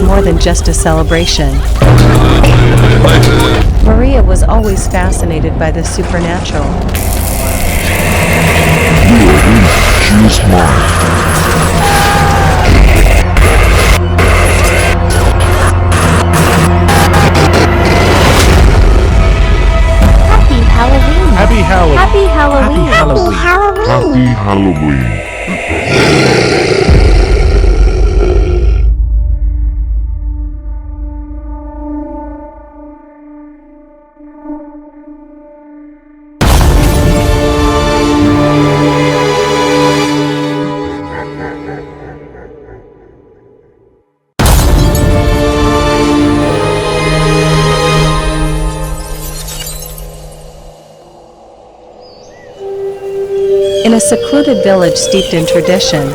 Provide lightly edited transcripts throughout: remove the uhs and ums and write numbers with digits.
more than just a celebration. Maria was always fascinated by the supernatural. She's mine. Happy Halloween! Happy Halloween! Happy Halloween! Happy Halloween. In a secluded village steeped in tradition,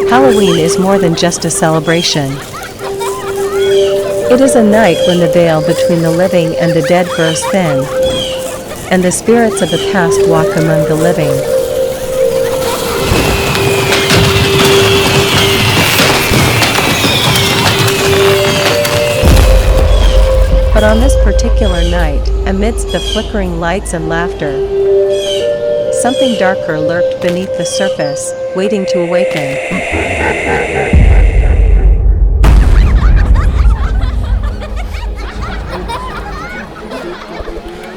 Halloween is more than just a celebration. It is a night when the veil between the living and the dead grows thin, and the spirits of the past walk among the living. But on this particular night, amidst the flickering lights and laughter, something darker lurked beneath the surface, waiting to awaken.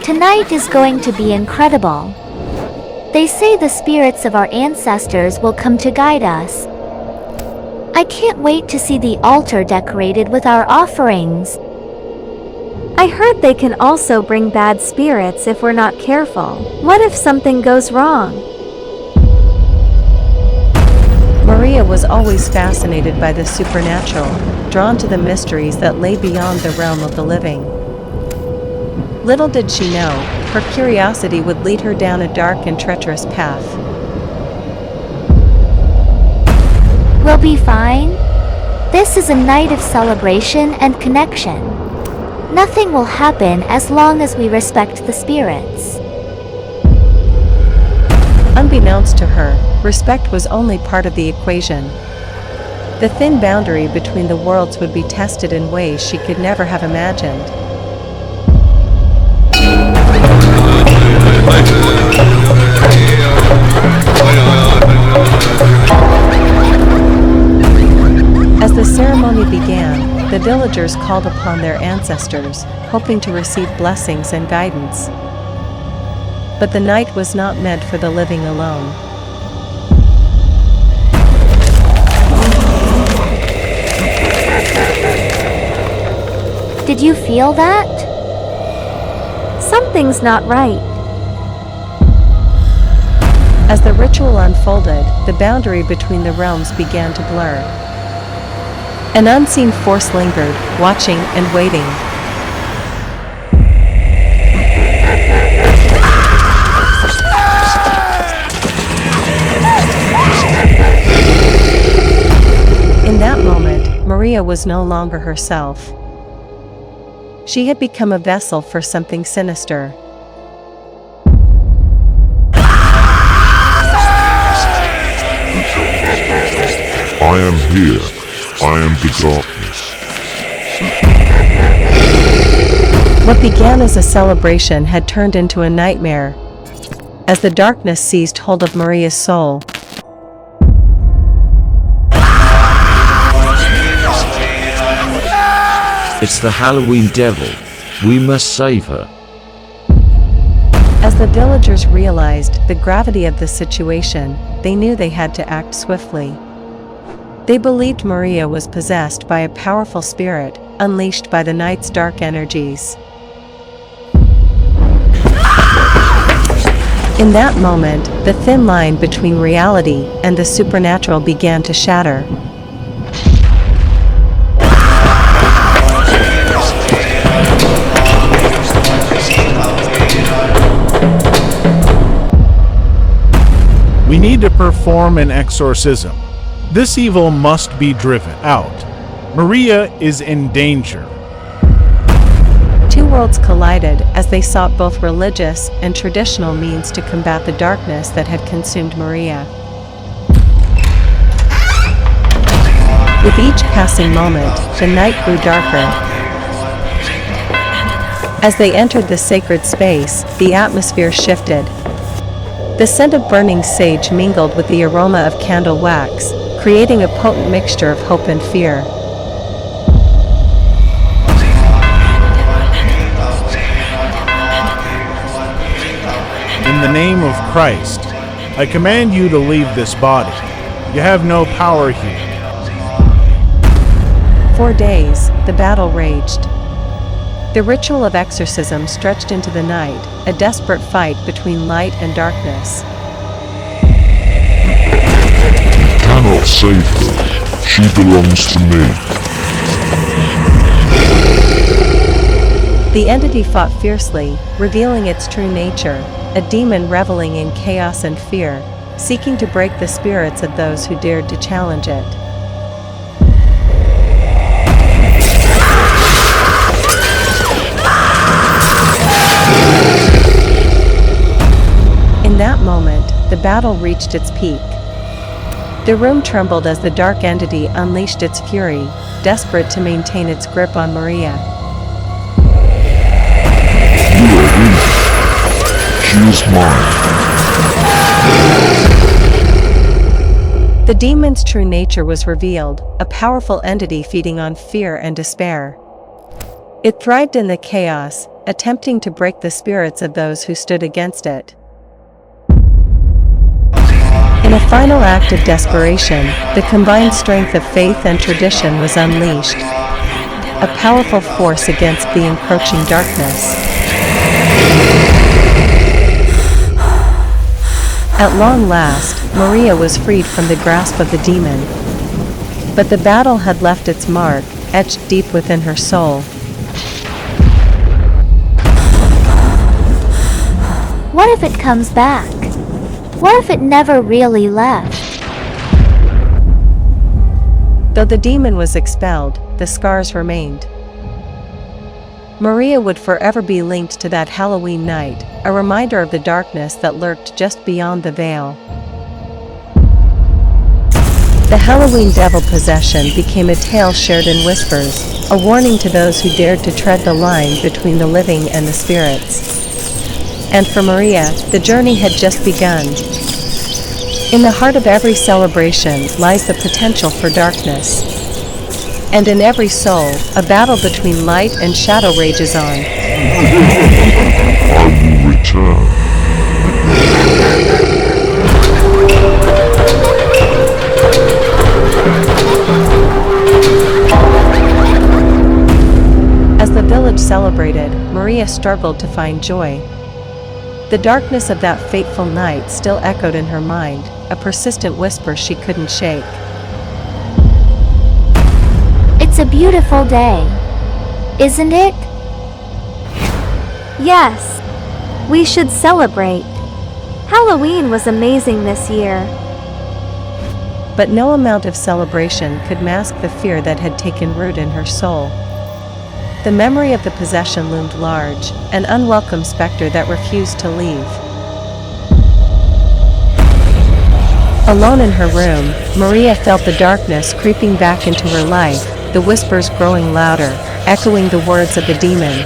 Tonight is going to be incredible. They say the spirits of our ancestors will come to guide us. I can't wait to see the altar decorated with our offerings. I heard they can also bring bad spirits if we're not careful. What if something goes wrong? Maria was always fascinated by the supernatural, drawn to the mysteries that lay beyond the realm of the living. Little did she know, her curiosity would lead her down a dark and treacherous path. We'll be fine. This is a night of celebration and connection. Nothing will happen as long as we respect the spirits. Unbeknownst to her, respect was only part of the equation. The thin boundary between the worlds would be tested in ways she could never have imagined. As the ceremony began, the villagers called upon their ancestors, hoping to receive blessings and guidance. But the night was not meant for the living alone. Did you feel that? Something's not right. As the ritual unfolded, the boundary between the realms began to blur. An unseen force lingered, watching and waiting. In that moment, Maria was no longer herself. She had become a vessel for something sinister. I am here. I am the darkness. What began as a celebration had turned into a nightmare, as the darkness seized hold of Maria's soul. It's the Halloween devil. We must save her. As the villagers realized the gravity of the situation, they knew they had to act swiftly. They believed Maria was possessed by a powerful spirit, unleashed by the night's dark energies. In that moment, the thin line between reality and the supernatural began to shatter. We need to perform an exorcism. This evil must be driven out. Maria is in danger. Two worlds collided as they sought both religious and traditional means to combat the darkness that had consumed Maria. With each passing moment, the night grew darker. As they entered the sacred space, the atmosphere shifted. The scent of burning sage mingled with the aroma of candle wax, creating a potent mixture of hope and fear. In the name of Christ, I command you to leave this body. You have no power here. For days, the battle raged. The ritual of exorcism stretched into the night, a desperate fight between light and darkness. Cannot save her. She belongs to me. The entity fought fiercely, revealing its true nature, a demon reveling in chaos and fear, seeking to break the spirits of those who dared to challenge it. In that moment, the battle reached its peak. The room trembled as the dark entity unleashed its fury, desperate to maintain its grip on Maria. You are weak. She is mine. The demon's true nature was revealed, a powerful entity feeding on fear and despair. It thrived in the chaos, attempting to break the spirits of those who stood against it. In a final act of desperation, the combined strength of faith and tradition was unleashed, a powerful force against the encroaching darkness. At long last, Maria was freed from the grasp of the demon. But the battle had left its mark, etched deep within her soul. What if it comes back? What if it never really left? Though the demon was expelled, the scars remained. Maria would forever be linked to that Halloween night, a reminder of the darkness that lurked just beyond the veil. The Halloween devil possession became a tale shared in whispers, a warning to those who dared to tread the line between the living and the spirits. And for Maria, the journey had just begun. In the heart of every celebration lies the potential for darkness. And in every soul, a battle between light and shadow rages on. I will return. As the village celebrated, Maria struggled to find joy. The darkness of that fateful night still echoed in her mind, a persistent whisper she couldn't shake. It's a beautiful day, isn't it? Yes. We should celebrate. Halloween was amazing this year. But no amount of celebration could mask the fear that had taken root in her soul. The memory of the possession loomed large, an unwelcome specter that refused to leave. Alone in her room, Maria felt the darkness creeping back into her life, the whispers growing louder, echoing the words of the demon.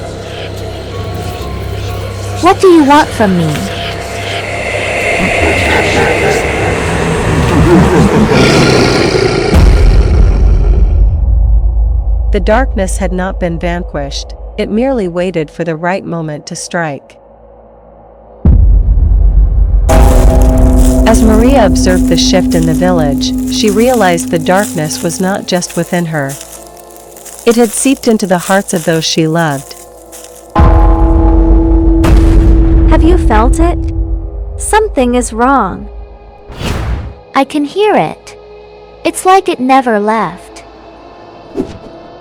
What do you want from me? The darkness had not been vanquished, it merely waited for the right moment to strike. As Maria observed the shift in the village, she realized the darkness was not just within her. It had seeped into the hearts of those she loved. Have you felt it? Something is wrong. I can hear it. It's like it never left.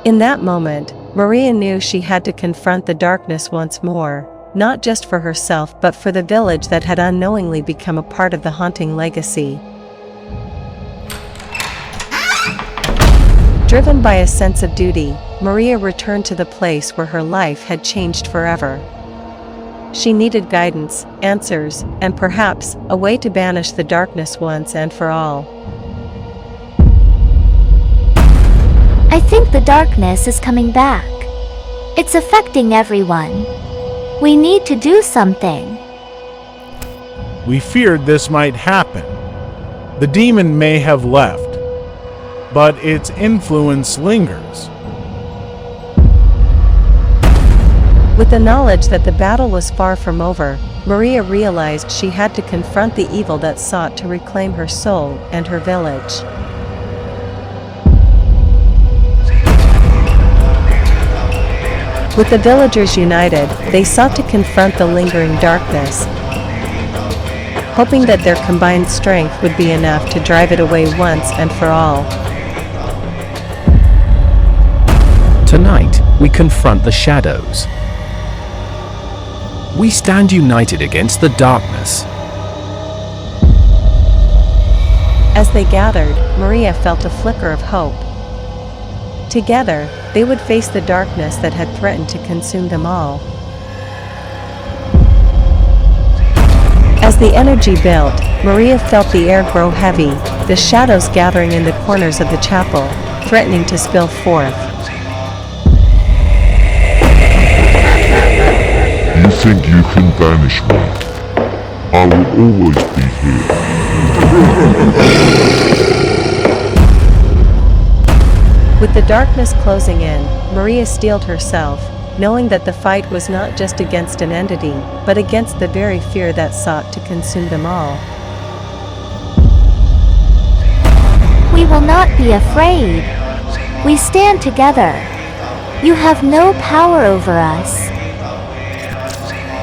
In that moment, Maria knew she had to confront the darkness once more, not just for herself but for the village that had unknowingly become a part of the haunting legacy. Driven by a sense of duty, Maria returned to the place where her life had changed forever. She needed guidance, answers, and perhaps a way to banish the darkness once and for all. I think the darkness is coming back. It's affecting everyone. We need to do something. We feared this might happen. The demon may have left, but its influence lingers. With the knowledge that the battle was far from over, Maria realized she had to confront the evil that sought to reclaim her soul and her village. With the villagers united, they sought to confront the lingering darkness, hoping that their combined strength would be enough to drive it away once and for all. Tonight, we confront the shadows. We stand united against the darkness. As they gathered, Maria felt a flicker of hope. Together, they would face the darkness that had threatened to consume them all. As the energy built, Maria felt the air grow heavy, the shadows gathering in the corners of the chapel, threatening to spill forth. You think you can banish me? I will always be here. With the darkness closing in, Maria steeled herself, knowing that the fight was not just against an entity, but against the very fear that sought to consume them all. We will not be afraid. We stand together. You have no power over us.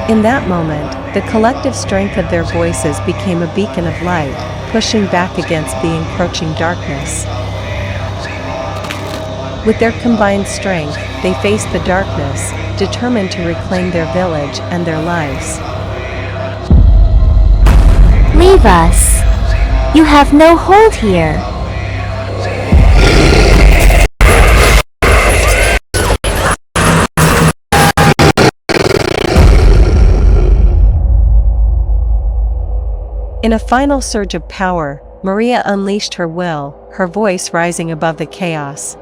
In that moment, the collective strength of their voices became a beacon of light, pushing back against the encroaching darkness. With their combined strength, they faced the darkness, determined to reclaim their village and their lives. Leave us. You have no hold here. In a final surge of power, Maria unleashed her will, her voice rising above the chaos.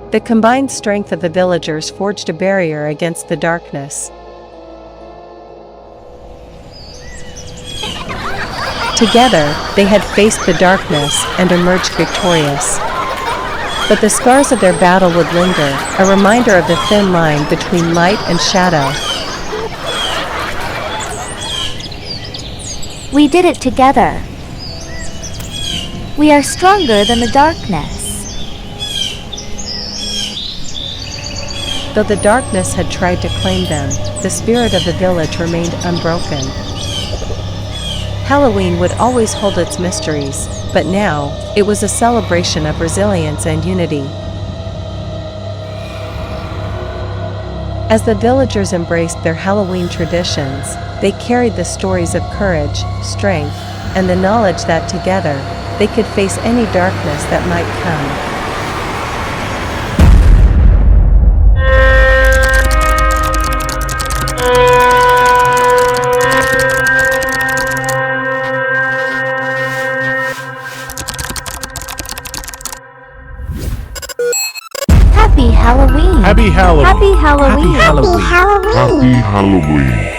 The combined strength of the villagers forged a barrier against the darkness. Together, they had faced the darkness and emerged victorious. But the scars of their battle would linger, a reminder of the thin line between light and shadow. We did it together. We are stronger than the darkness. Though the darkness had tried to claim them, the spirit of the village remained unbroken. Halloween would always hold its mysteries, but now, it was a celebration of resilience and unity. As the villagers embraced their Halloween traditions, they carried the stories of courage, strength, and the knowledge that together, they could face any darkness that might come. Happy Halloween! Happy Halloween! Happy Halloween! Happy Halloween! Happy Halloween.